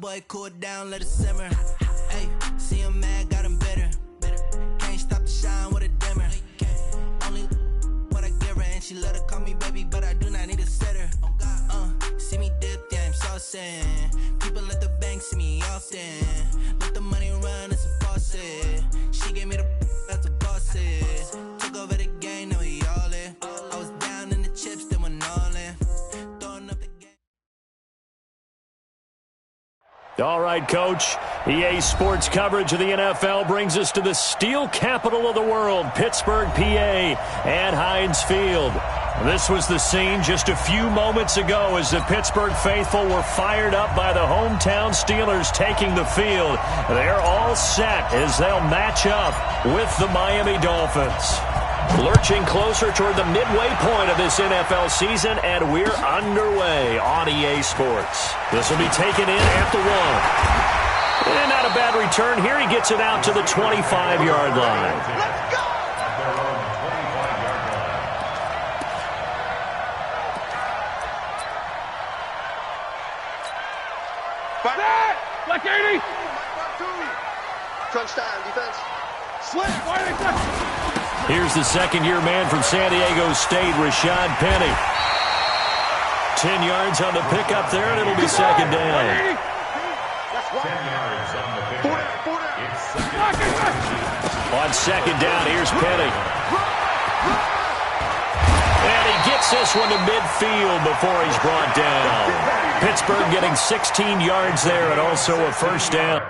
boy cool down, let it simmer. Hey, see him mad, got him bitter. Can't stop the shine with a dimmer. Only what I give her, and she let her call me baby, but I do not need a sitter. See me dip, yeah, I'm saucing. People at the bank see me often. Let the money run, it's a faucet. She gave me the that's a boss is. Took over the game, now we all in. I was down in the chips, then went all in. Throwing up the game. All right, Coach. EA Sports coverage of the NFL brings us to the steel capital of the world, Pittsburgh, PA, and Heinz Field. This was the scene just a few moments ago as the Pittsburgh faithful were fired up by the hometown Steelers taking the field. They're all set as they'll match up with the Miami Dolphins. Lurching closer toward the midway point of this NFL season, and we're underway on EA Sports. This will be taken in at the 1. And not a bad return here. He gets it out to the 25-yard line. Let's go! Like 80. Crunch time, defense. Slant. Here's the second-year man from San Diego State, Rashad Penny. 10 yards on the pickup there, and it'll be second down. That's 10 yards on the pickup. On second down, here's Penny. And he gets this one to midfield before he's brought down. Pittsburgh getting 16 yards there and also a first down.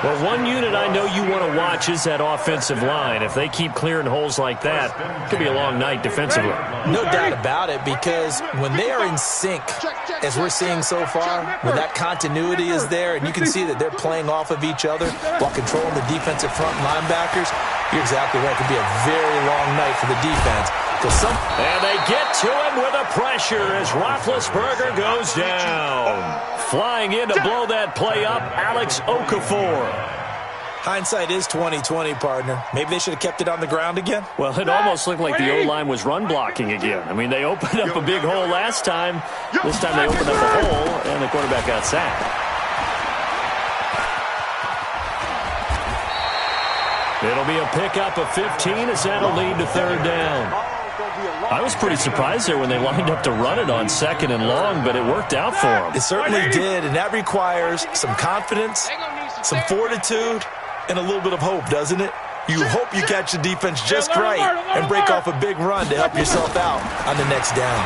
Well, one unit I know you want to watch is that offensive line. If they keep clearing holes like that, it could be a long night defensively. No doubt about it, because when they are in sync, as we're seeing so far, when that continuity is there and you can see that they're playing off of each other while controlling the defensive front linebackers, you're exactly right. It could be a very long night for the defense. And they get to him with a pressure as Roethlisberger goes down. Flying in to blow that play up, Alex Okafor. Hindsight is 20/20, partner. Maybe they should have kept it on the ground again. Well, it almost looked like the O-line was run blocking again. I mean, they opened up a big hole last time. This time they opened up a hole, and the quarterback got sacked. It'll be a pickup of 15 as that'll lead to third down. I was pretty surprised there when they lined up to run it on second and long, but it worked out for them. It certainly did, and that requires some confidence, some fortitude, and a little bit of hope, doesn't it? You hope you catch the defense just right and break off a big run to help yourself out on the next down.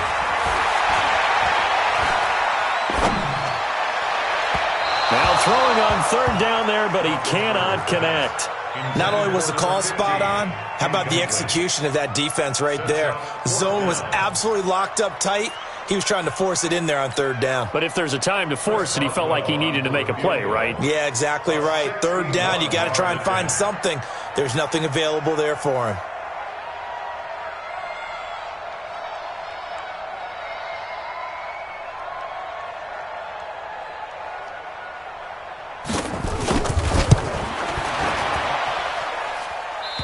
Now throwing on third down there, but he cannot connect. Not only was the call spot on, how about the execution of that defense right there? The zone was absolutely locked up tight. He was trying to force it in there on third down. But if there's a time to force it, he felt like he needed to make a play, right? Yeah, exactly right. Third down, you got to try and find something. There's nothing available there for him.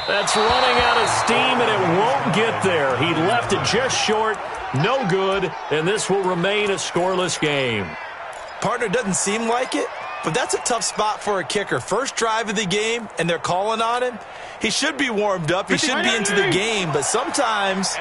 That's running out of steam, and it won't get there. He left it just short, no good, and this will remain a scoreless game. Partner, doesn't seem like it, but that's a tough spot for a kicker. First drive of the game, and they're calling on him. He should be warmed up. He should be into the game, but sometimes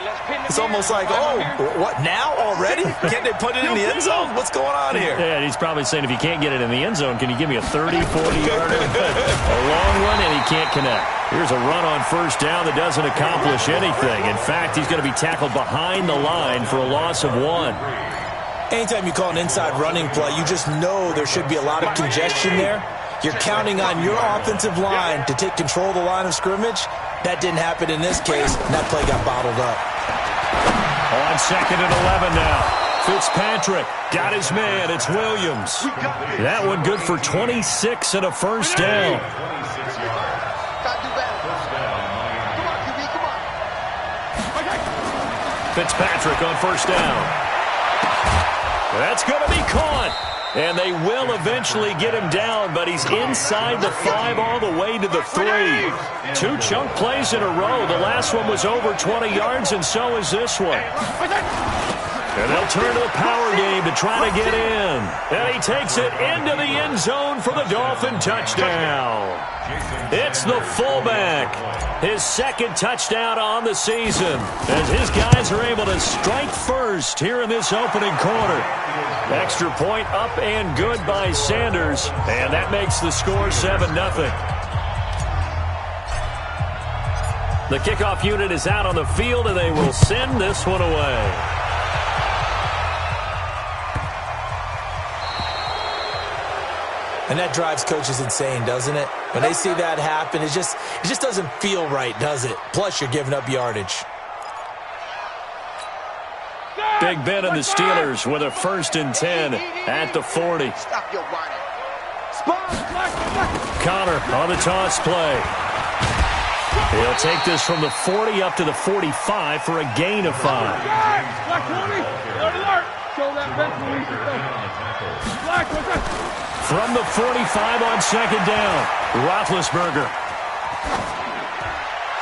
it's almost like, oh, what, now already? Can't they put it in the end zone? What's going on here? Yeah, and he's probably saying, if you can't get it in the end zone, can you give me a 30, 40-yarder? A long one, and he can't connect. Here's a run on first down that doesn't accomplish anything. In fact, he's going to be tackled behind the line for a loss of 1. Anytime you call an inside running play, you just know there should be a lot of congestion there. You're counting on your offensive line to take control of the line of scrimmage. That didn't happen in this case, and that play got bottled up. On 2nd and 11 now. Fitzpatrick got his man. It's Williams. That one good for 26 and a first down. Fitzpatrick on first down. That's going to be caught. And they will eventually get him down, but he's inside the 5 all the way to the 3. 2 chunk plays in a row. The last one was over 20 yards, and so is this one. And they'll turn to the power game to try to get in. And he takes it into the end zone for the Dolphin touchdown. It's the fullback. His second touchdown on the season, as his guys are able to strike first here in this opening quarter. Extra point up and good by Sanders, and that makes the score 7-0. The kickoff unit is out on the field, and they will send this one away. And that drives coaches insane, doesn't it? When they see that happen, it just doesn't feel right, does it? Plus, you're giving up yardage. Big Ben and the Steelers with a 1st and 10 at the 40. Connor on the toss play. He'll take this from the 40 up to the 45 for a gain of 5. From the 45 on 2nd down, Roethlisberger.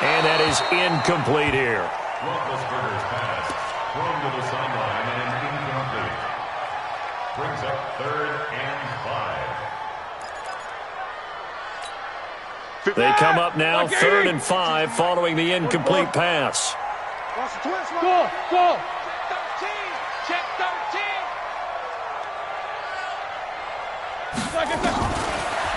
And that is incomplete here. Roethlisberger's pass thrown to the sideline and incomplete. Brings up 3rd and 5. They come up now 3rd and 5 following the incomplete pass. Go. Check 13.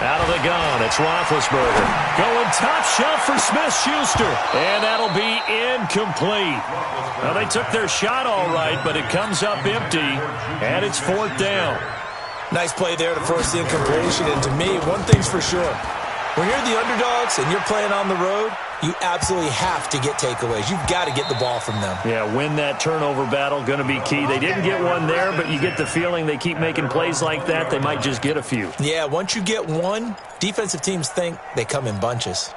Out of the gun, it's Roethlisberger. Going top shelf for Smith-Schuster. And that'll be incomplete. Well, they took their shot all right, but it comes up empty, and it's 4th down. Nice play there to force the incompletion, and to me, one thing's for sure. When you're the underdogs and you're playing on the road, you absolutely have to get takeaways. You've got to get the ball from them. Yeah, win that turnover battle, going to be key. They didn't get one there, but you get the feeling they keep making plays like that, they might just get a few. Yeah, once you get one, defensive teams think they come in bunches.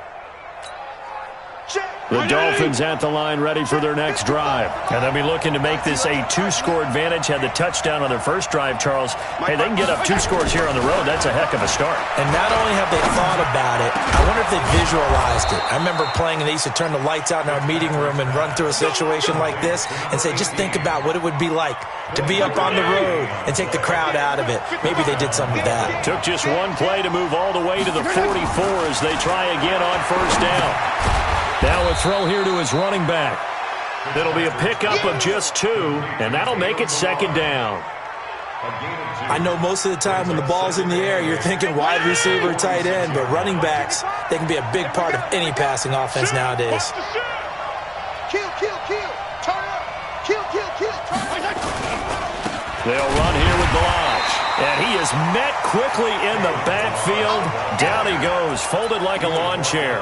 The Dolphins at the line ready for their next drive. And they'll be looking to make this a 2-score advantage. Had the touchdown on their first drive, Charles. Hey, they can get up 2 scores here on the road. That's a heck of a start. And not only have they thought about it, I wonder if they visualized it. I remember playing, and they used to turn the lights out in our meeting room and run through a situation like this and say, just think about what it would be like to be up on the road and take the crowd out of it. Maybe they did some of that. Took just one play to move all the way to the 44 as they try again on first down. Now a throw here to his running back. It'll be a pickup of just 2, and that'll make it 2nd down. I know most of the time when the ball's in the air, you're thinking wide receiver, tight end, but running backs, they can be a big part of any passing offense nowadays. They'll run here with Balaj. And he is met quickly in the backfield. Down he goes, folded like a lawn chair.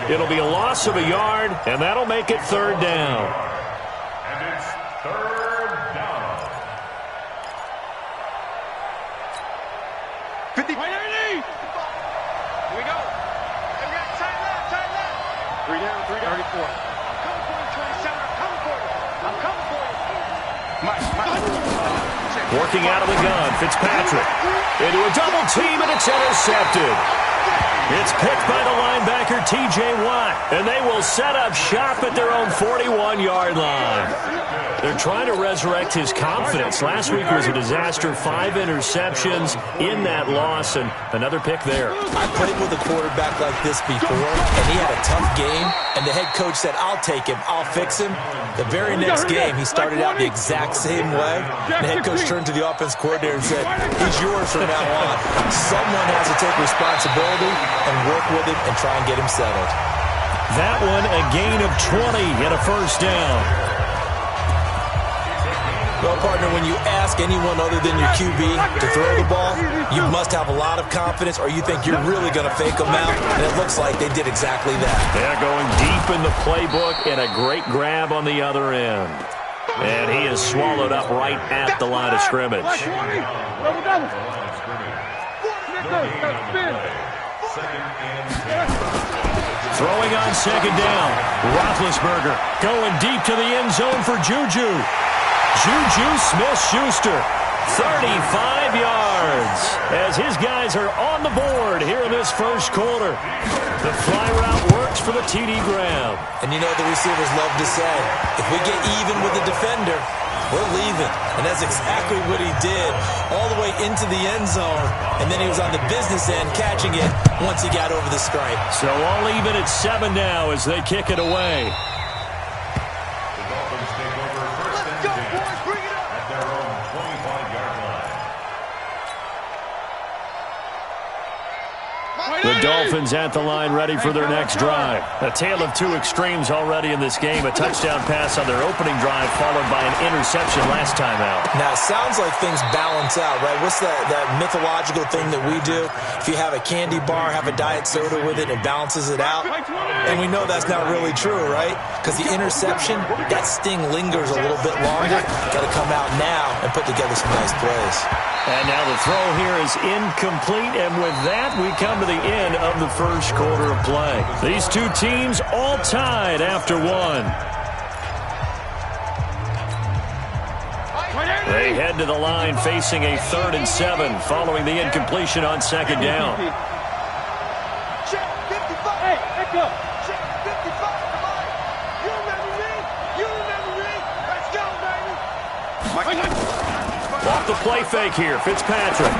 It'll be a loss of a yard, and that'll make it 3rd down. And it's 3rd down. 50. Here we go. Tight left. 3 down, 34. I'm coming for you, 27. I'm coming for you. Working out of the gun, Fitzpatrick. Into a double team, and it's intercepted. It's picked by the linebacker, T.J. Watt, and they will set up shop at their own 41-yard line. They're trying to resurrect his confidence. Last week was a disaster, 5 interceptions in that loss, and another pick there. I played with a quarterback like this before, and he had a tough game, and the head coach said, I'll take him, I'll fix him. The very next game, he started out the exact same way. The head coach turned to the offense coordinator and said, he's yours from now on. Someone has to take responsibility and work with him and try and get him settled. That one, a gain of 20 and a first down. Well, partner, when you ask anyone other than your QB to throw the ball, you must have a lot of confidence or you think you're really going to fake them out, and it looks like they did exactly that. They're going deep in the playbook and a great grab on the other end. And he is swallowed up right at the line of scrimmage. Throwing on second down. Roethlisberger going deep to the end zone for Juju. Juju Smith-Schuster, 35 yards, as his guys are on the board here in this first quarter. The fly route works for the TD grab. And you know the receivers love to say, if we get even with the defender, we're leaving. And that's exactly what he did, all the way into the end zone. And then he was on the business end catching it once he got over the stripe. So all even at 7 now as they kick it away. The Dolphins at the line ready for their next drive. A tale of two extremes already in this game. A touchdown pass on their opening drive followed by an interception last time out. Now, it sounds like things balance out, right? What's that mythological thing that we do? If you have a candy bar, have a diet soda with it, it balances it out. And we know that's not really true, right? Because the interception, that sting lingers a little bit longer. Got to come out now and put together some nice plays. And now the throw here is incomplete, and with that, we come to the end of the first quarter of play. These two teams all tied after one. They head to the line facing a 3rd and 7 following the incompletion on second down. Check 55. Hey, echo. Check 55. Come on. You remember me? You remember me? Let's go, baby. Off the play fake here, Fitzpatrick.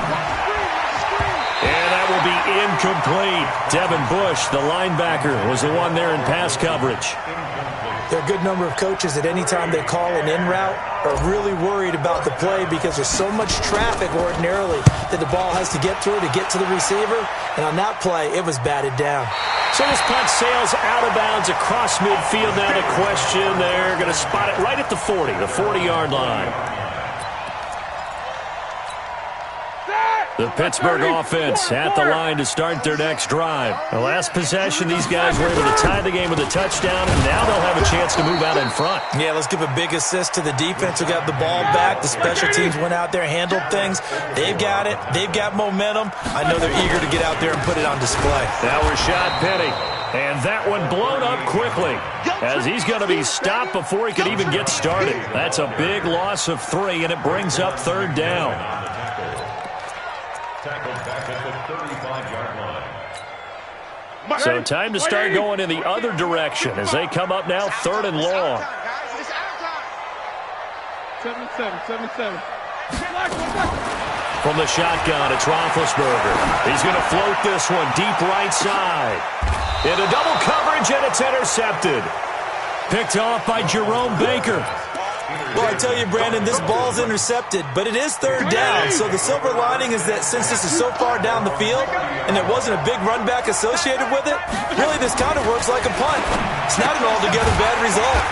And that will be incomplete. Devin Bush, the linebacker, was the one there in pass coverage. There are a good number of coaches at any time they call an in route are really worried about the play because there's so much traffic ordinarily that the ball has to get through to get to the receiver. And on that play, it was batted down. So this punt sails out of bounds across midfield. Now the question, they're going to spot it right at the 40, the 40-yard line. The Pittsburgh offense at the line to start their next drive. The last possession, these guys were able to tie the game with a touchdown, and now they'll have a chance to move out in front. Yeah, let's give a big assist to the defense who got the ball back. The special teams went out there, handled things. They've got it. They've got momentum. I know they're eager to get out there and put it on display. That was Rashad Penny. And that one blown up quickly as he's going to be stopped before he could even get started. That's a big loss of 3, and it brings up 3rd down. Tackled back at the 35-yard line. So time to start going in the other direction as they come up now 3rd and long. 7-7. From the shotgun, it's Roethlisberger. He's going to float this one deep right side. Into double coverage, and it's intercepted. Picked off by Jerome Baker. Well, I tell you, Brandon, this ball's intercepted, but it is 3rd down. So the silver lining is that since this is so far down the field and there wasn't a big run back associated with it, really this kind of works like a punt. It's not an altogether bad result.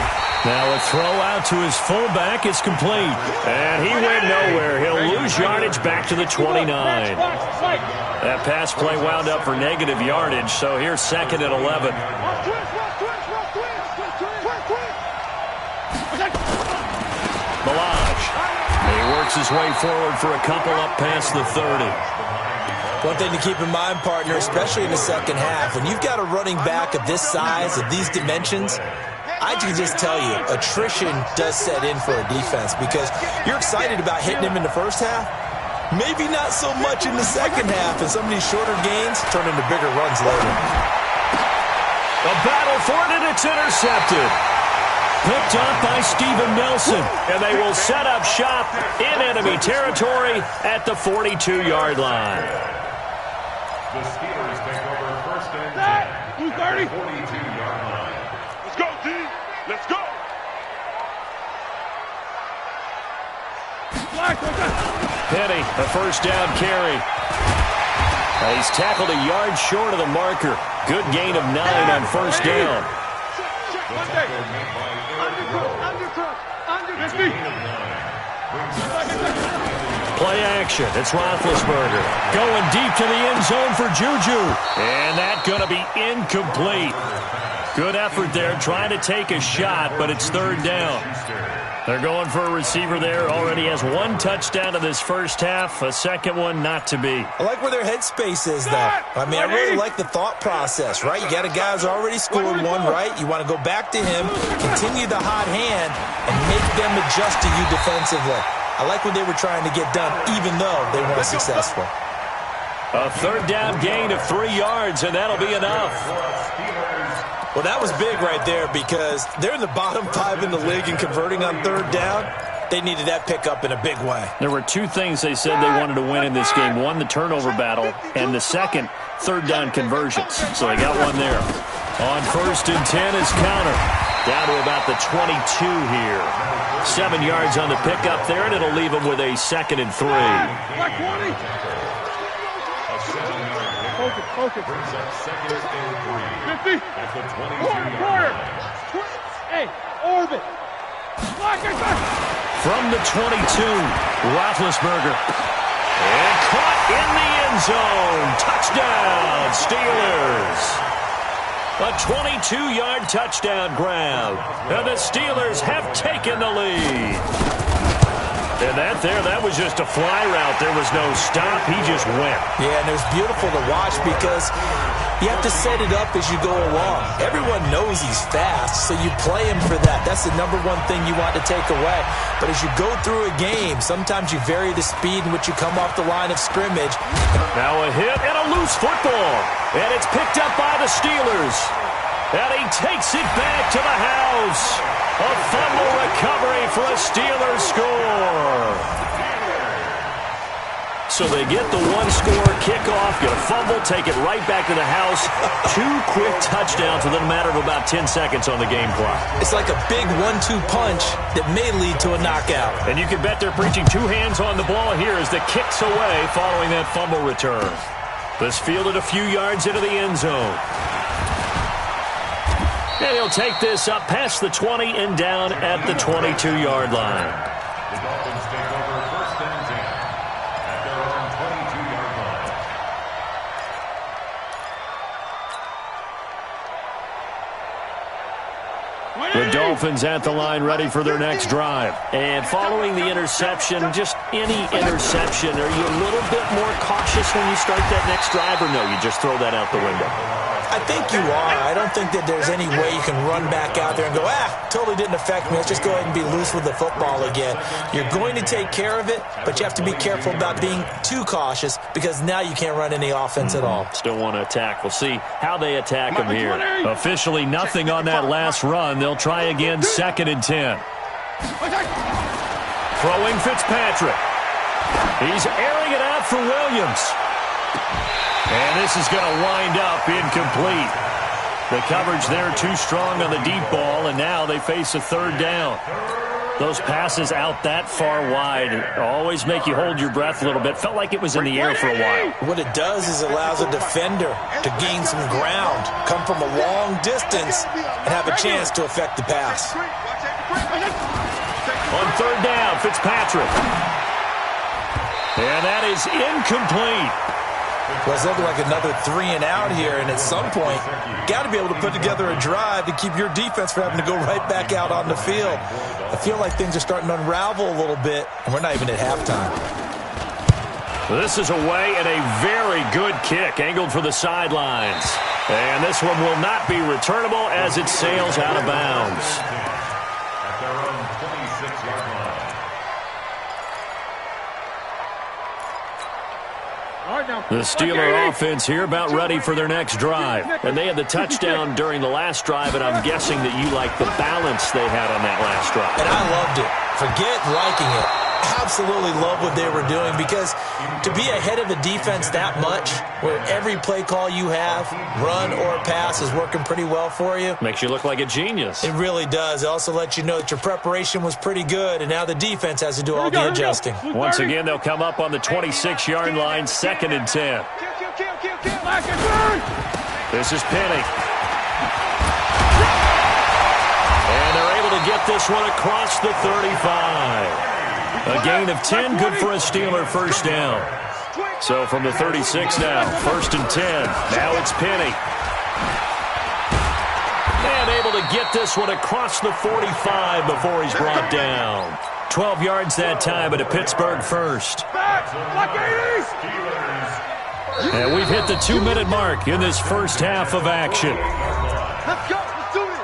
Now a throw out to his fullback is complete. And he went nowhere. He'll lose yardage back to the 29. That pass play wound up for negative yardage, so here's 2nd and 11. Balaj. He works his way forward for a couple up past the 30. One thing to keep in mind, partner, especially in the second half, when you've got a running back of this size, of these dimensions, I can just tell you, attrition does set in for a defense because you're excited about hitting him in the first half, Maybe not so much in the second half, and some of these shorter gains turn into bigger runs later. A battle for it, and it's intercepted. Picked up by Steven Nelson, and they will set up shop in enemy territory at the 42-yard line. The Steelers take over first and 10. Who's 30? 42-yard line. Let's go, D. Let's go. Penny, a first down carry. He's tackled a yard short of the marker. Good gain of 9 on first down. Play action. It's Roethlisberger going deep to the end zone for Juju. And that's going to be incomplete. Good effort there trying to take a shot, but it's third down. They're going for a receiver there. Already has 1 touchdown in this first half. A second one not to be. I like where their headspace is, though. I mean, I really like the thought process, right? You got a guy who's already scored one, right? You want to go back to him, continue the hot hand, and make them adjust to you defensively. I like what they were trying to get done, even though they weren't successful. A third down gain of 3 yards, and that'll be enough. Well, that was big right there because they're in the bottom 5 in the league in converting on third down. They needed that pickup in a big way. There were 2 things they said they wanted to win in this game. One, the turnover battle, and the second, third down conversions. So they got one there. On first and 10 is counter. Down to about the 22 here. 7 yards on the pickup there, and it'll leave them with a second and 3. Focus. Brings up second and 3. 50. At the 22-yard line. Hey, orbit. From the 22, Roethlisberger. And caught in the end zone. Touchdown, Steelers. A 22-yard touchdown grab. And the Steelers have taken the lead. And that was just a fly route. There was no stop. He just went. Yeah, and it was beautiful to watch because you have to set it up as you go along. Everyone knows he's fast, so you play him for that. That's the #1 thing you want to take away. But as you go through a game, sometimes you vary the speed in which you come off the line of scrimmage. Now a hit and a loose football. And it's picked up by the Steelers. And he takes it back to the house. A fumble recovery for a Steelers score. So they get the 1-score kickoff, get a fumble, take it right back to the house. 2 quick touchdowns within a matter of about 10 seconds on the game clock. It's like a big 1-2 punch that may lead to a knockout. And you can bet they're preaching 2 hands on the ball here as the kick's away following that fumble return. This fielded a few yards into the end zone. And he'll take this up past the 20 and down at the 22-yard line. The Dolphins take over first and 10 at their own 22-yard line. The Dolphins at the line ready for their next drive. And following the interception, just any interception, are you a little bit more cautious when you start that next drive, or no, you just throw that out the window? I think you are. I don't think that there's any way you can run back out there and go, totally didn't affect me. Let's just go ahead and be loose with the football again. You're going to take care of it, but you have to be careful about being too cautious because now you can't run any offense at all. Still want to attack. We'll see how they attack him here. Officially nothing on that last run. They'll try again, second and 10. Throwing Fitzpatrick. He's airing it out for Williams. And this is going to wind up incomplete. The coverage there too strong on the deep ball, and now they face a third down. Those passes out that far wide always make you hold your breath a little bit. Felt like it was in the air for a while. What it does is allows a defender to gain some ground, come from a long distance, and have a chance to affect the pass. On third down, Fitzpatrick. And that is incomplete. Well, it's looking like another 3 and out here, and at some point, got to be able to put together a drive to keep your defense from having to go right back out on the field. I feel like things are starting to unravel a little bit, and we're not even at halftime. This is away and a very good kick, angled for the sidelines. And this one will not be returnable as it sails out of bounds. At their own 26-yard line. The Steeler offense here about ready for their next drive. And they had the touchdown during the last drive, and I'm guessing that you like the balance they had on that last drive. And I loved it. Forget liking it. Absolutely love what they were doing, because to be ahead of a defense that much, where every play call you have, run or pass, is working pretty well for you. Makes you look like a genius. It really does. It also lets you know that your preparation was pretty good, and now the defense has to do all the adjusting. Once again, they'll come up on the 26-yard line, 2nd and 10. This is Penny. And they're able to get this one across the 35. A gain of 10, good for a Steeler first down. So from the 36 now, 1st and 10. Now it's Penny. And able to get this one across the 45 before he's brought down. 12 yards that time, but a Pittsburgh first. And we've hit the 2-minute mark in this first half of action. Let's go. Let's do this.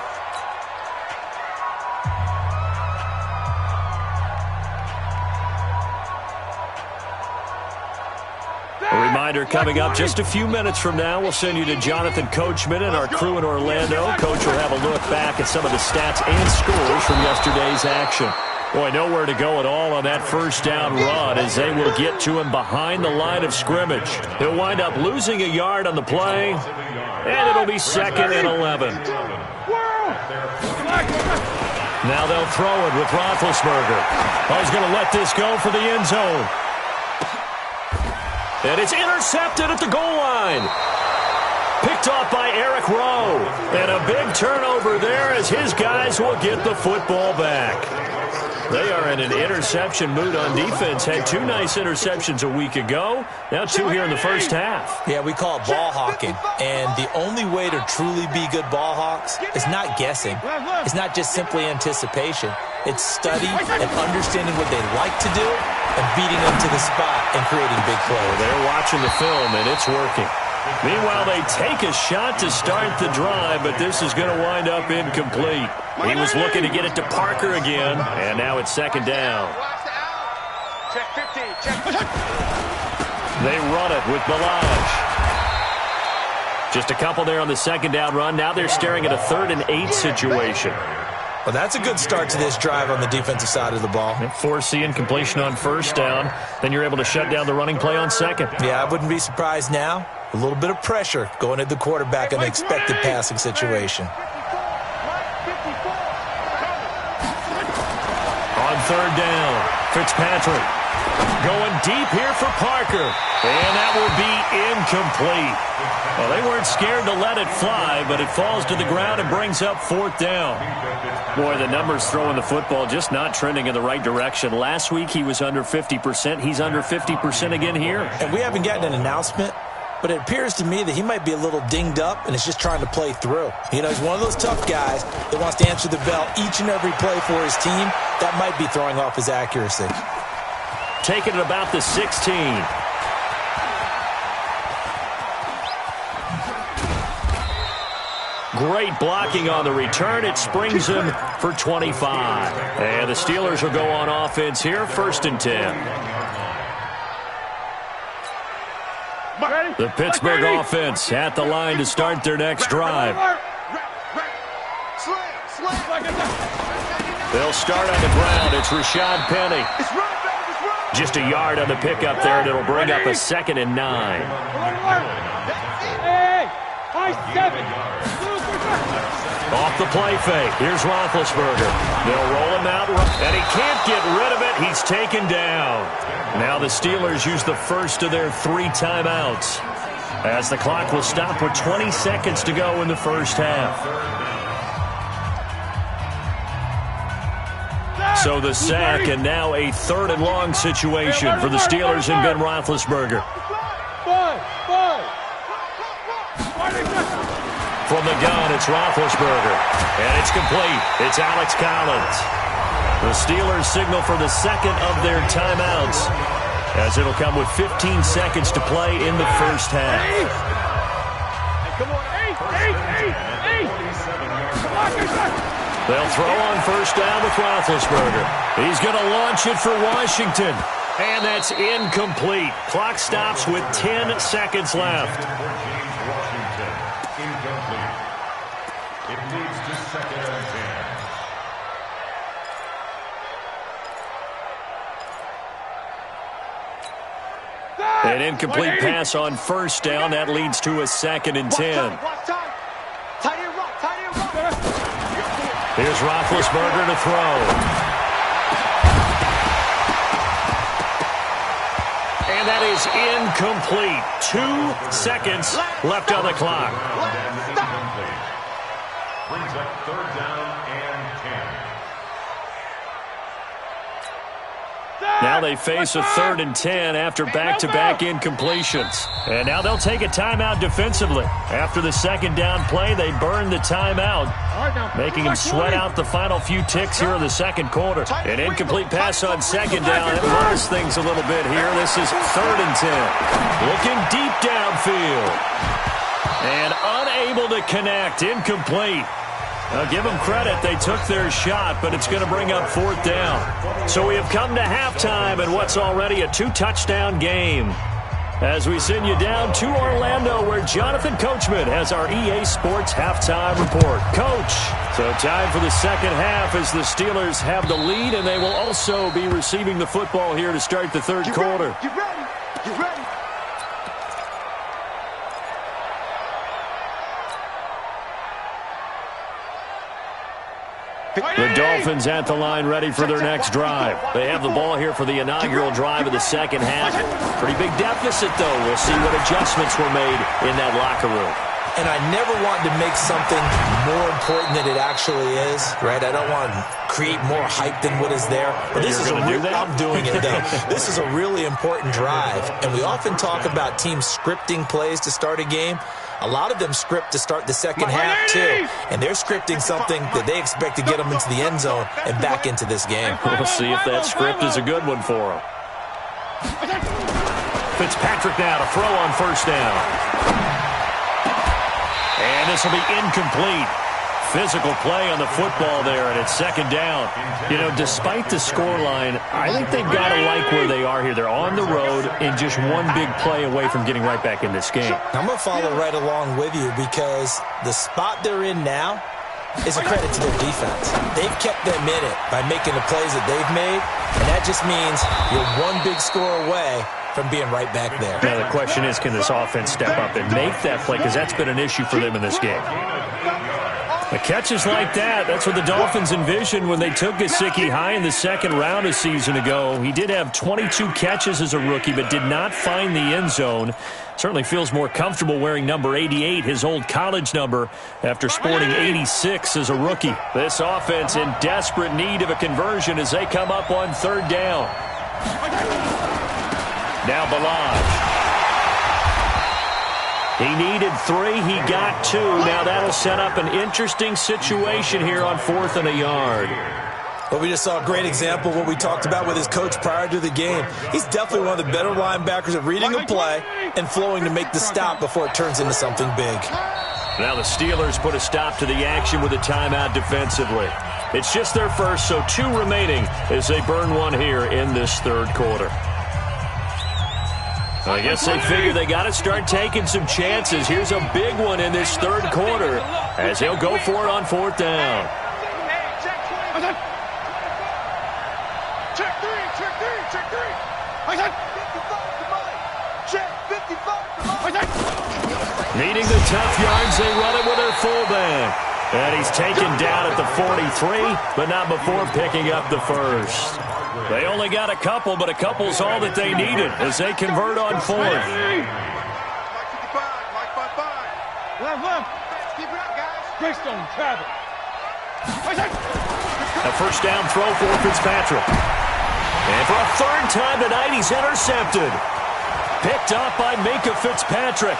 A reminder coming up just a few minutes from now. We'll send you to Jonathan Coachman and our crew in Orlando. Coach will have a look back at some of the stats and scores from yesterday's action. Boy, nowhere to go at all on that first down run as they will get to him behind the line of scrimmage. He'll wind up losing a yard on the play, and it'll be 2nd and 11. Now they'll throw it with Roethlisberger. Oh, he's going to let this go for the end zone. And it's intercepted at the goal line. Picked off by Eric Rowe. And a big turnover there as his guys will get the football back. They are in an interception mood on defense. Had 2 nice interceptions a week ago. Now 2 here in the first half. Yeah, we call it ball hawking. And the only way to truly be good ball hawks is not guessing. It's not just simply anticipation. It's study and understanding what they like to do and beating them to the spot and creating big plays. They're watching the film, and it's working. Meanwhile, they take a shot to start the drive, but this is going to wind up incomplete. He was looking to get it to Parker again, and now it's 2nd down. Check 15. Check. They run it with Balaj. Just a couple there on the 2nd down run. Now they're staring at a 3rd and 8 situation. Well, that's a good start to this drive on the defensive side of the ball. Force the incompletion on 1st down. Then you're able to shut down the running play on 2nd. Yeah, I wouldn't be surprised now. A little bit of pressure going at the quarterback in an expected passing situation. On 3rd down, Fitzpatrick going deep here for Parker. And that will be incomplete. Well, they weren't scared to let it fly, but it falls to the ground and brings up 4th down. Boy, the numbers throwing the football just not trending in the right direction. Last week he was under 50%. He's under 50% again here. And we haven't gotten an announcement, but it appears to me that he might be a little dinged up and is just trying to play through. You know, he's one of those tough guys that wants to answer the bell each and every play for his team. That might be throwing off his accuracy. Taking it about the 16. Great blocking on the return. It springs him for 25. And the Steelers will go on offense here, 1st and 10. The Pittsburgh offense at the line to start their next drive. They'll start on the ground. It's Rashad Penny. Just a yard on the pickup there, and it'll bring up a 2nd and 9. Off the play fake. Here's Roethlisberger. They'll roll him out, and he can't get rid of it. He's taken down. Now the Steelers use the first of their 3 timeouts as the clock will stop with 20 seconds to go in the first half. So the sack, and now a 3rd and long situation for the Steelers and Ben Roethlisberger. From the gun, it's Roethlisberger. And it's complete. It's Alex Collins. The Steelers signal for the 2nd of their timeouts, as it'll come with 15 seconds to play in the first half. They'll throw on 1st down with Roethlisberger. He's going to launch it for Washington. And that's incomplete. Clock stops with 10 seconds left. Incomplete. It leads to 2nd and 10. An incomplete pass on 1st down. That leads to a 2nd and 10. Here's Roethlisberger to throw. And that is incomplete. 2 seconds left on the clock. Brings up 3rd down and 10. Now they face a 3rd and 10 after back-to-back incompletions. And now they'll take a timeout defensively. After the 2nd down play, they burn the timeout, making them sweat out the final few ticks here in the 2nd quarter. An incomplete pass on 2nd down. That lowers things a little bit here. This is 3rd and 10. Looking deep downfield. And unable to connect. Incomplete. Now, give them credit. They took their shot, but it's going to bring up 4th down. So we have come to halftime in what's already a 2-touchdown game, as we send you down to Orlando, where Jonathan Coachman has our EA Sports halftime report. Coach, so time for the 2nd half as the Steelers have the lead, and they will also be receiving the football here to start the 3rd quarter. You ready? You ready? The Dolphins at the line, ready for their next drive. They have the ball here for the inaugural drive of the 2nd half. Pretty big deficit, though. We'll see what adjustments were made in that locker room. And I never want to make something more important than it actually is, right? I don't want to create more hype than what is there. But this is I'm doing it, though. This is a really important drive. And we often talk about teams scripting plays to start a game. A lot of them script to start the 2nd half, too. And they're scripting something that they expect to get them into the end zone and back into this game. We'll see if that script is a good one for them. Fitzpatrick now to throw on 1st down. And this will be incomplete. Physical play on the football there, and it's 2nd down. You know, despite the scoreline, I think they've got to like where they are here. They're on the road and just one big play away from getting right back in this game. I'm going to follow right along with you because the spot they're in now is a credit to their defense. They've kept them in it by making the plays that they've made, and that just means you're one big score away from being right back there. Now the question is, can this offense step up and make that play? Because that's been an issue for them in this game. The catches like that, that's what the Dolphins envisioned when they took Gesicki high in the 2nd round a season ago. He did have 22 catches as a rookie, but did not find the end zone. Certainly feels more comfortable wearing number 88, his old college number, after sporting 86 as a rookie. This offense in desperate need of a conversion as they come up on 3rd down. Now Balaj. He needed 3. He got 2. Now that'll set up an interesting situation here on 4th and a yard. Well, we just saw a great example of what we talked about with his coach prior to the game. He's definitely one of the better linebackers at reading a play and flowing to make the stop before it turns into something big. Now the Steelers put a stop to the action with a timeout defensively. It's just their first, so 2 remaining as they burn one here in this 3rd quarter. I guess they figure they got to start taking some chances. Here's a big one in this 3rd quarter as he'll go for it on 4th down. Check 3, check 3, check 3. 55 to mine. Check 55 to mine. Needing the tough yards, they run it with their fullback. And he's taken down at the 43, but not before picking up the 1st. They only got a couple, but a couple's all that they needed as they convert on 4th. Left. Keep it up, guys. Greystone travel. A 1st down throw for Fitzpatrick. And for a 3rd time tonight, he's intercepted. Picked up by Minkah Fitzpatrick.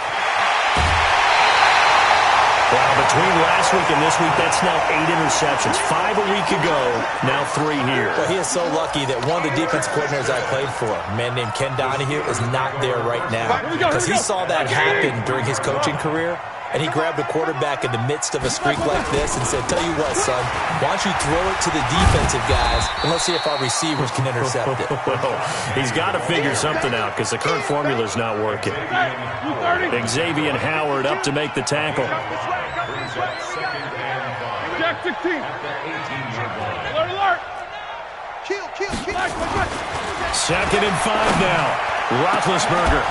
Well, between last week and this week, that's now 8 interceptions. 5 a week ago, now 3 here. Well, he is so lucky that one of the defense coordinators I played for, a man named Ken Donahue, is not there right now. Because he saw that happen during his coaching career, and he grabbed a quarterback in the midst of a streak like this and said, tell you what, son, why don't you throw it to the defensive guys, and let's see if our receivers can intercept it. Well, he's got to figure something out because the current formula is not working. Xavier Howard up to make the tackle. Jack 16. Alert, alert. Kill. 2nd and 5 now. Roethlisberger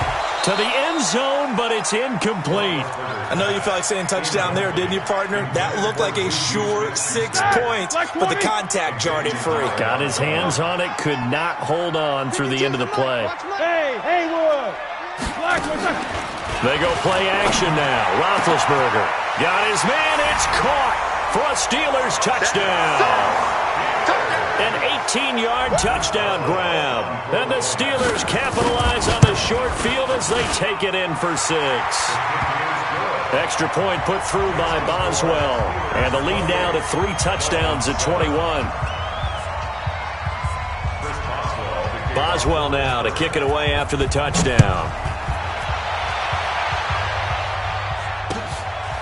to the end zone, but it's incomplete. I know you felt like saying touchdown there, didn't you, partner? That looked like a sure 6 points, but the contact jarred it free. Got his hands on it, could not hold on through the end of the play. Hey, Haywood. They go play action now. Roethlisberger got his man. It's caught for a Steelers touchdown. An 18-yard touchdown grab. And the Steelers capitalize on the short field as they take it in for 6. Extra point put through by Boswell. And the lead now to 3 touchdowns at 21. Boswell now to kick it away after the touchdown.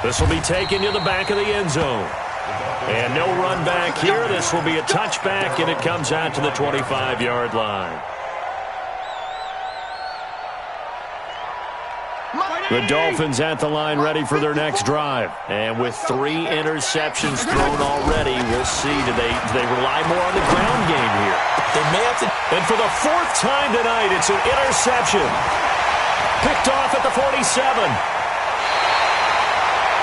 This will be taken to the back of the end zone. And no run back here. This will be a touchback, and it comes out to the 25-yard line. The Dolphins at the line ready for their next drive. And with 3 interceptions thrown already, we'll see. Do they rely more on the ground game here? They may have to. And for the 4th time tonight, it's an interception. Picked off at the 47.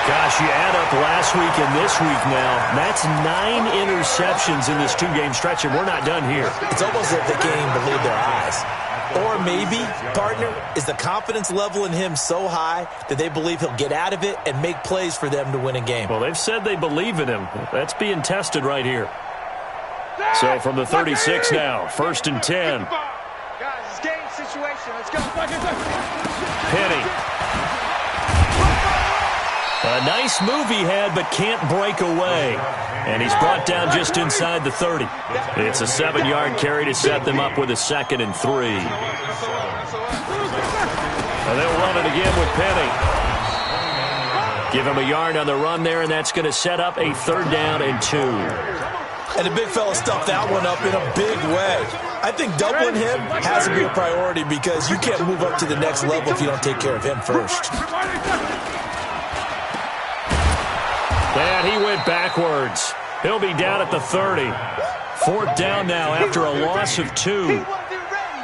Gosh, you add up last week and this week now, that's 9 interceptions in this 2-game stretch, and we're not done here. It's almost like the game believed their eyes. Or maybe, partner, is the confidence level in him so high that they believe he'll get out of it and make plays for them to win a game. Well, they've said they believe in him. That's being tested right here. So from the 36 now, 1st and 10. Guys, it's game situation. Let's go. Penny. A nice move he had, but can't break away. And he's brought down just inside the 30. It's a 7-yard carry to set them up with a 2nd and 3. And they'll run it again with Penny. Give him a yard on the run there, and that's going to set up a 3rd down and 2. And the big fella stuffed that one up in a big way. I think doubling him has to be a priority because you can't move up to the next level if you don't take care of him first. And he went backwards. He'll be down at the 30. 4th down now after a loss of 2.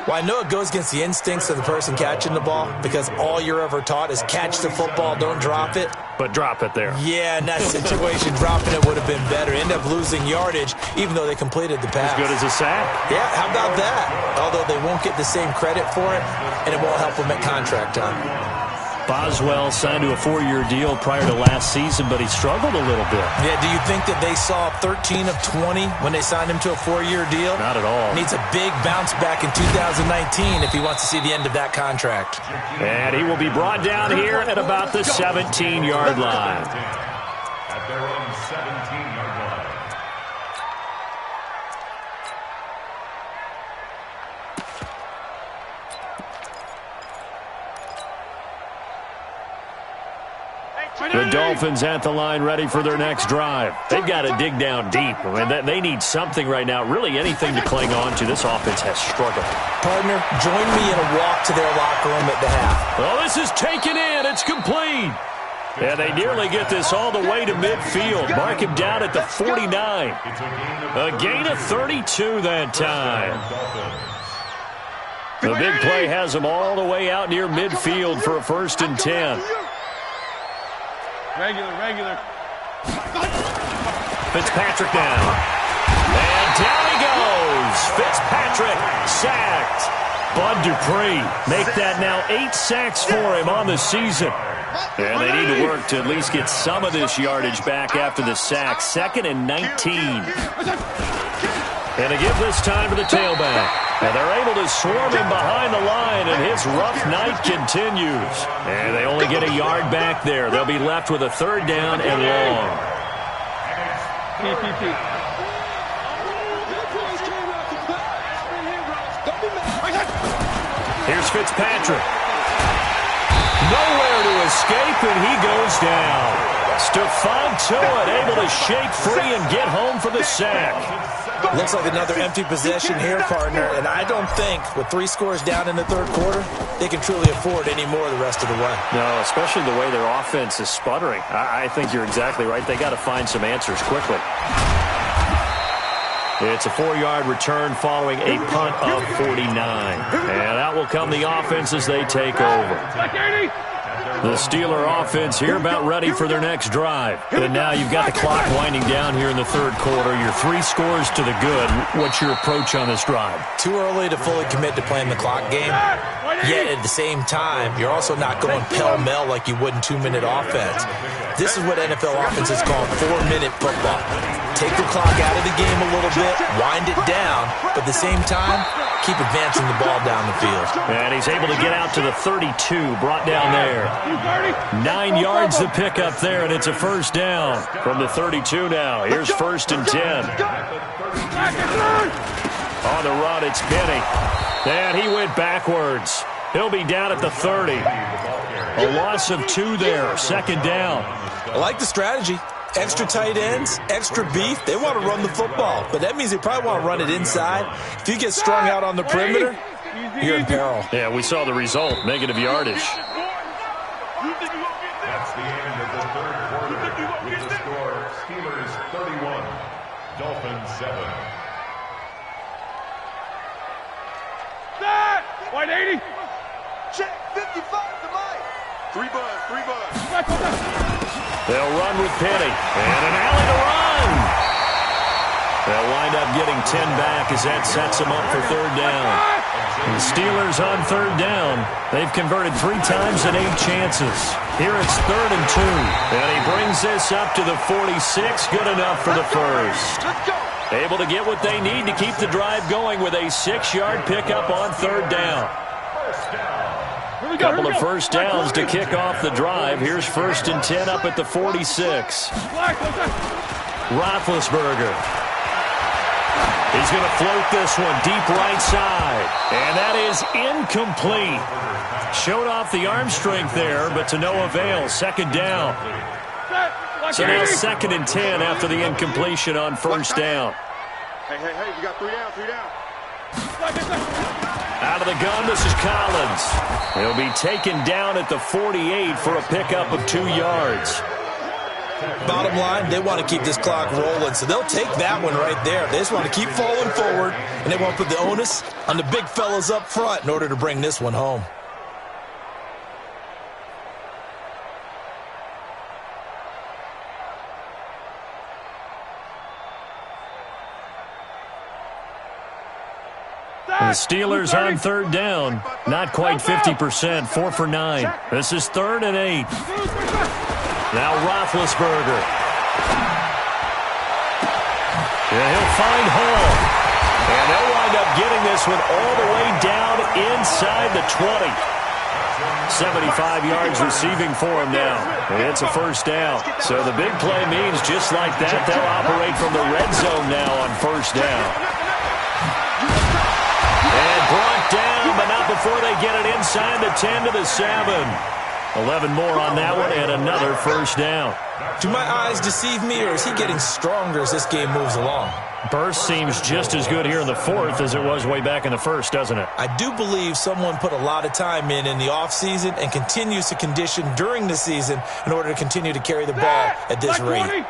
Well, I know it goes against the instincts of the person catching the ball because all you're ever taught is catch the football, don't drop it. But drop it there. Yeah, in that situation, dropping it would have been better. End up losing yardage, even though they completed the pass. As good as a sack. Yeah, how about that? Although they won't get the same credit for it, and it won't help them at contract time. Boswell signed to a 4-year deal prior to last season, but he struggled a little bit. Yeah, do you think that they saw 13 of 20 when they signed him to a 4-year deal? Not at all. Needs a big bounce back in 2019 if he wants to see the end of that contract. And he will be brought down here at about the 17-yard line. At their own 17-yard line. The Dolphins at the line ready for their next drive. They've got to dig down deep. I mean, they need something right now, really anything to cling on to. This offense has struggled. Partner, join me in a walk to their locker room at the half. Well, this is taken in. It's complete. And they nearly get this all the way to midfield. Mark him down at the 49. A gain of 32 that time. The big play has him all the way out near midfield for a 1st and 10. Regular. Fitzpatrick now. And down he goes. Fitzpatrick sacked. Bud Dupree make that now 8 sacks for him on the season. And they need to work to at least get some of this yardage back after the sack. 2nd and 19. And a give this time to the tailback. And they're able to swarm him behind the line, and his rough night continues. And they only get a yard back there. They'll be left with a 3rd down and long. Here's Fitzpatrick. Nowhere to escape, and he goes down. Stephon Tuitt able to shake free and get home for the sack. Looks like another empty possession here, partner, and I don't think with 3 scores down in the third quarter, they can truly afford any more the rest of the way. No, especially the way their offense is sputtering. I think you're exactly right. They got to find some answers quickly. It's a 4-yard return following a punt of 49. And out will come the offense as they take over. The Steeler offense here about ready for their next drive. And now you've got the clock winding down here in the third quarter. You're 3 scores to the good. What's your approach on this drive? Too early to fully commit to playing the clock game. Yet at the same time, you're also not going pell-mell like you would in 2-minute offense. This is what NFL offenses call 4-minute football. Take the clock out of the game a little bit, wind it down, but at the same time, keep advancing the ball down the field. And he's able to get out to the 32, brought down there. 9 yards to pick up there, and it's a first down from the 32 now. Here's 1st and 10. On the run, it's Penny. And he went backwards. He'll be down at the 30. A loss of 2 there, 2nd down. I like the strategy. Extra tight ends, extra beef. They want to run the football, but that means they probably want to run it inside. If you get strung out on the perimeter, you're in peril. Yeah, we saw the result, negative yardage. That's the end of the third quarter with the score Steelers 31, Dolphins 7. White 80. Check 55 to Mike. 3 bucks. They'll run with Penny. And an alley to run. They'll wind up getting 10 back as that sets them up for 3rd down. The Steelers on 3rd down. They've converted 3 times and 8 chances. Here it's 3rd and 2. And he brings this up to the 46. Good enough for the first. Able to get what they need to keep the drive going with a 6-yard pickup on 3rd down. Couple of first downs to kick off the drive. Here's 1st and 10 up at the 46. Roethlisberger. He's going to float this one deep right side. And that is incomplete. Showed off the arm strength there, but to no avail. 2nd down. So now 2nd and 10 after the incompletion on 1st down. Hey, you got 3 down, 3 down. Out of the gun, this is Collins. He'll be taken down at the 48 for a pickup of 2 yards. Bottom line, they want to keep this clock rolling, so they'll take that one right there. They just want to keep falling forward, and they want to put the onus on the big fellas up front in order to bring this one home. The Steelers on 3rd down. Not quite 50%. 4 for 9. This is 3rd and 8. Now Roethlisberger. And he'll find Hall. And they'll wind up getting this one all the way down inside the 20. 75 yards receiving for him now. And it's a first down. So the big play means just like that, they'll operate from the red zone now on 1st down. Brought down, but not before they get it inside the 10 to the 7. 11 more on that one, and another first down. Do my eyes deceive me, or is he getting stronger as this game moves along? Burst seems just as good here in the 4th as it was way back in the 1st, doesn't it? I do believe someone put a lot of time in the offseason and continues to condition during the season in order to continue to carry the ball at this rate.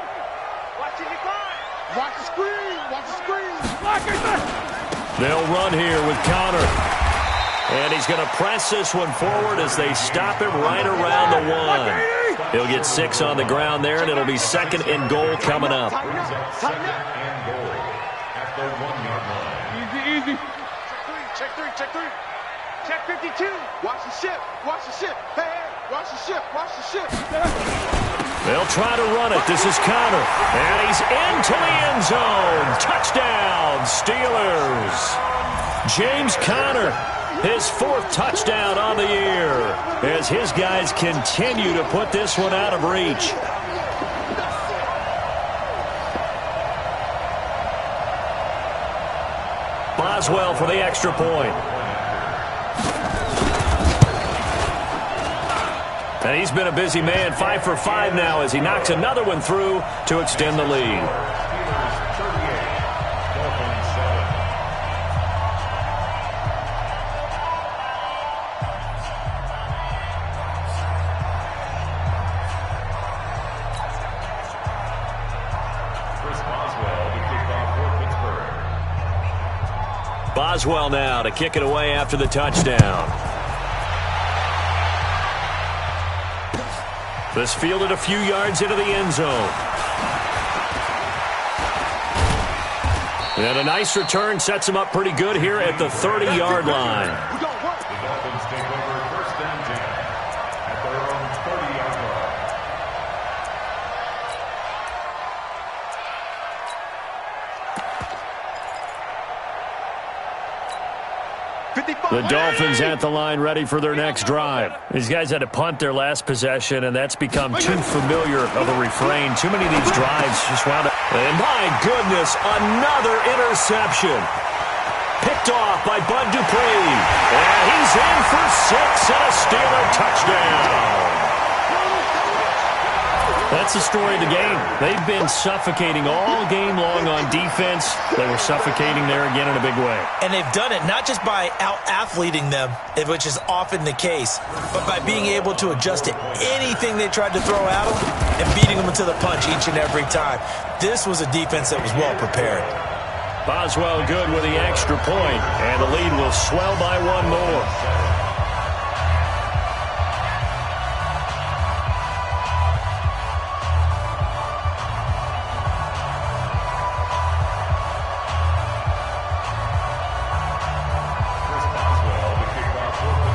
Watch the screen. Watch the screen. They'll run here with Connor. And he's going to press this one forward as they stop him right around the 1. He'll get 6 on the ground there, and it'll be 2nd and goal coming up. Second and goal at the 1-yard line. Easy. Check 3. Check 52. Watch the ship. Hey, watch the ship. They'll try to run it. This is Connor. And he's into the end zone. Touchdown, Steelers. James Conner, his 4th touchdown on the year, as his guys continue to put this one out of reach. Boswell for the extra point. And he's been a busy man, 5 for 5 now as he knocks another one through to extend the lead. Boswell now to kick it away after the touchdown. This fielded a few yards into the end zone. And a nice return sets him up pretty good here at the 30-yard line. The Dolphins take over 1st and 10 at their own 30-yard line. The Dolphins at the line ready for their next drive. These guys had to punt their last possession, and that's become too familiar of a refrain. Too many of these drives just wound up. And my goodness, another interception. Picked off by Bud Dupree. And he's in for 6 and a Steeler touchdown. That's the story of the game. They've been suffocating all game long on defense. They were suffocating there again in a big way. And they've done it not just by out-athleting them, which is often the case, but by being able to adjust to anything they tried to throw at them and beating them to the punch each and every time. This was a defense that was well prepared. Boswell good with the extra point, and the lead will swell by one more.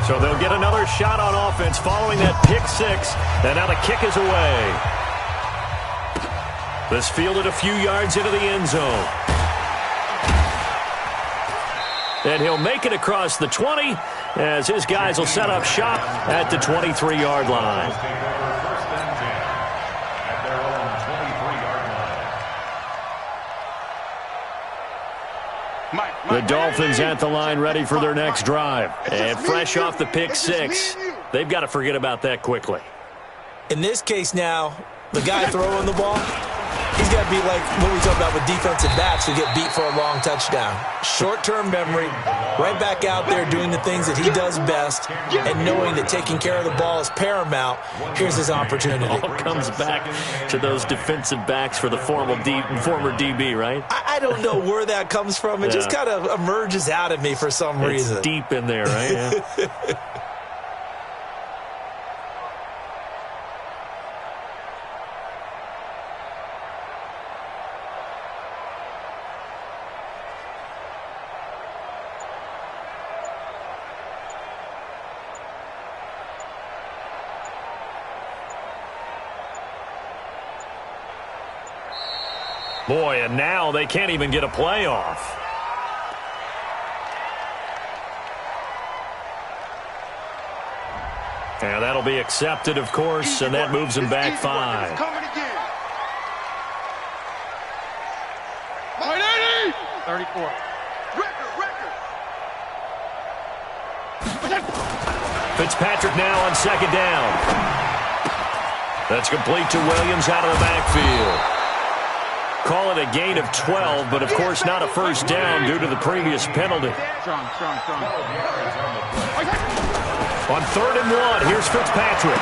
So they'll get another shot on offense following that pick 6. And now the kick is away. This fielded a few yards into the end zone. And he'll make it across the 20 as his guys will set up shop at the 23-yard line. The Dolphins at the line ready for their next drive. And fresh off the pick 6, they've got to forget about that quickly. In this case now, the guy throwing the ball, he's got to be like what we talk about with defensive backs who get beat for a long touchdown. Short-term memory, right back out there doing the things that he does best, and knowing that taking care of the ball is paramount. Here's his opportunity. It all comes back to those defensive backs for the former DB, right? I don't know where that comes from. It just kind of emerges out of me for some reason. It's deep in there, right? Yeah. Boy, and now they can't even get a playoff. And that'll be accepted, of course, and that moves them back 5. 34. Fitzpatrick now on 2nd down. That's complete to Williams out of the backfield. Call it a gain of 12, but of course not a first down due to the previous penalty. Strong. On 3rd and 1, here's Fitzpatrick.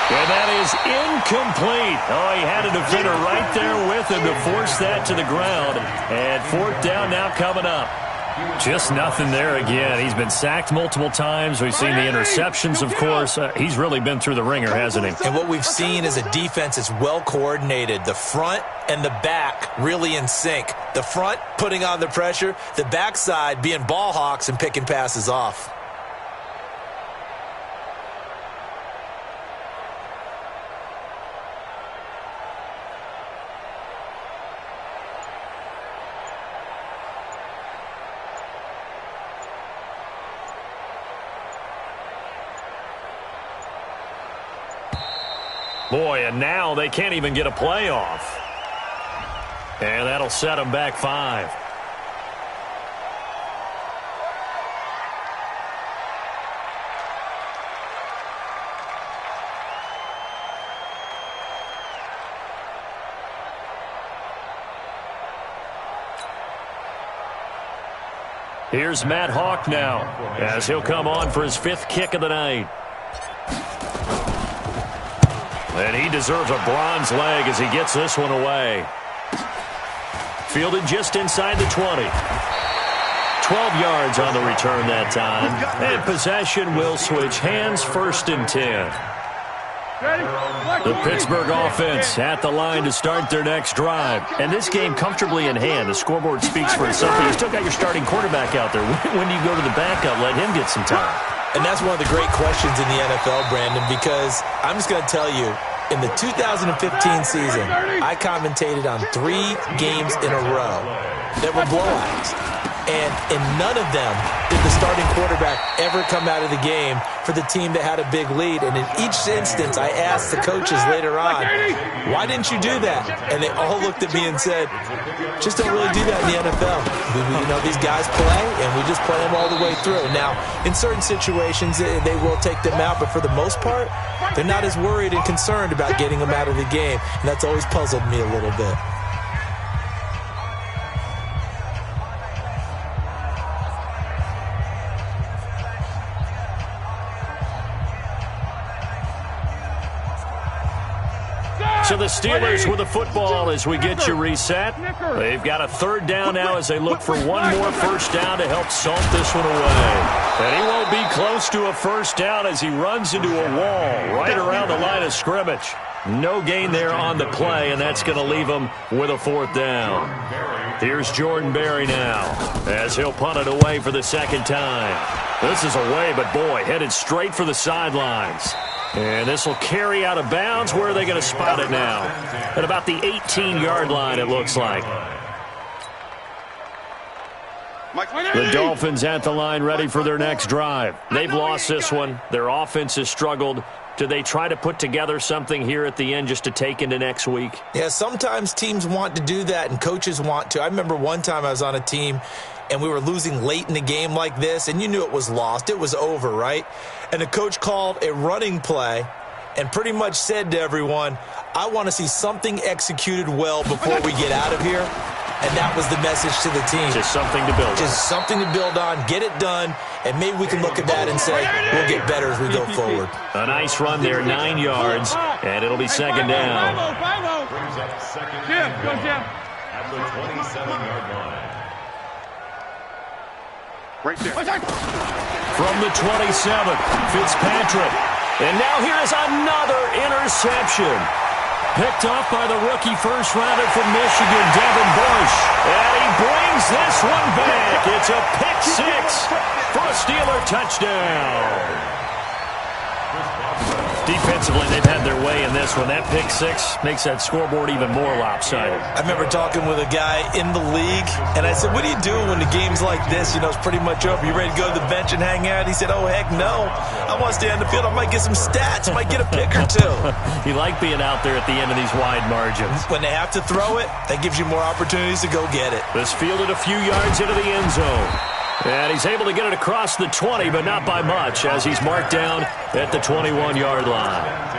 And that is incomplete. Oh, he had a defender right there with him to force that to the ground. And 4th down now coming up. Just nothing there again. He's been sacked multiple times. We've seen the interceptions, of course. He's really been through the ringer, hasn't he? And what we've seen is a defense that's well coordinated. The front and the back really in sync. The front putting on the pressure. The backside being ball hawks and picking passes off. Boy, and now they can't even get a playoff. And that'll set them back 5. Here's Matt Hawk now, as he'll come on for his 5th kick of the night. And he deserves a bronze leg as he gets this one away. Fielded just inside the 20. 12 yards on the return that time. And possession will switch hands, 1st and 10. The Pittsburgh offense at the line to start their next drive. And this game comfortably in hand. The scoreboard speaks for itself, but you still got your starting quarterback out there. When do you go to the backup? Let him get some time. And that's one of the great questions in the NFL, Brandon, because I'm just going to tell you, in the 2015 season, I commentated on 3 games in a row that were blowouts. And in none of them did the starting quarterback ever come out of the game for the team that had a big lead. And in each instance, I asked the coaches later on, why didn't you do that? And they all looked at me and said, just don't really do that in the NFL. These guys play, and we just play them all the way through. Now, in certain situations, they will take them out, but for the most part, they're not as worried and concerned about getting them out of the game. And that's always puzzled me a little bit. So the Steelers with the football as we get you reset. They've got a 3rd down now as they look for one more 1st down to help salt this one away. And he won't be close to a 1st down as he runs into a wall right around the line of scrimmage. No gain there on the play, and that's going to leave him with a 4th down. Here's Jordan Berry now as he'll punt it away for the 2nd time. This is away, but boy, headed straight for the sidelines. And this will carry out of bounds. Where are they going to spot it now? At about the 18-yard line, it looks like. The Dolphins at the line ready for their next drive. They've lost this one. Their offense has struggled. Do they try to put together something here at the end just to take into next week? Yeah, sometimes teams want to do that and coaches want to. I remember one time I was on a team and we were losing late in the game like this, and you knew it was lost. It was over, right? And the coach called a running play and pretty much said to everyone, I want to see something executed well before we get out of here. And that was the message to the team. Just something to build on. Just something to build on, get it done, and maybe we can look at that and say, we'll get better as we go forward. A nice run there, 9 yards, and it'll be 2nd down. Brings up 2nd Jim, go Jim. at the 27-yard line. Right there. From the 27, Fitzpatrick. And now here is another interception. Picked off by the rookie first-rounder from Michigan, Devin Bush. And he brings this one back. It's a pick 6 for a Steeler touchdown. Defensively, they've had their way in this one. That pick 6 makes that scoreboard even more lopsided. I remember talking with a guy in the league, and I said, what do you do when the game's like this? You know, it's pretty much over. You ready to go to the bench and hang out? He said, oh, heck no. I want to stay on the field. I might get some stats. I might get a pick or two. You like being out there at the end of these wide margins. When they have to throw it, that gives you more opportunities to go get it. This fielded a few yards into the end zone. And he's able to get it across the 20, but not by much, as he's marked down at the 21-yard line.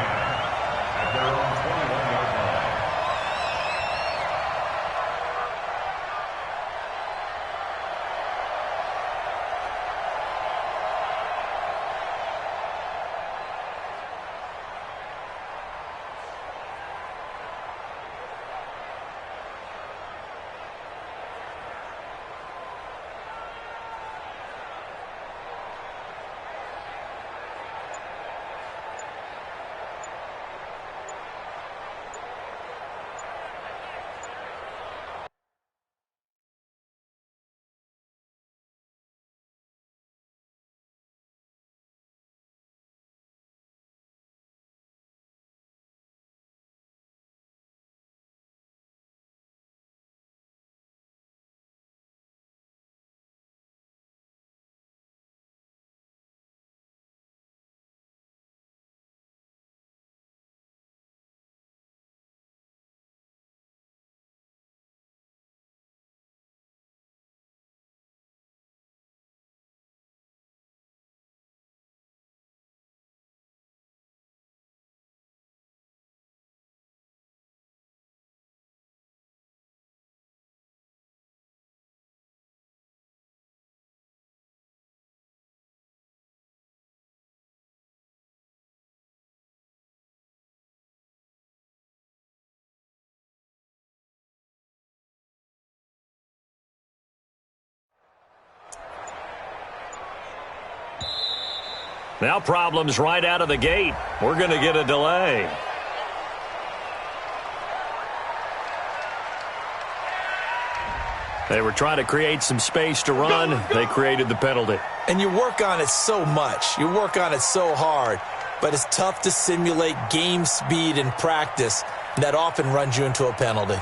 Now problems right out of the gate. We're going to get a delay. They were trying to create some space to run. They created the penalty. And you work on it so much. You work on it so hard. But it's tough to simulate game speed in practice. And that often runs you into a penalty.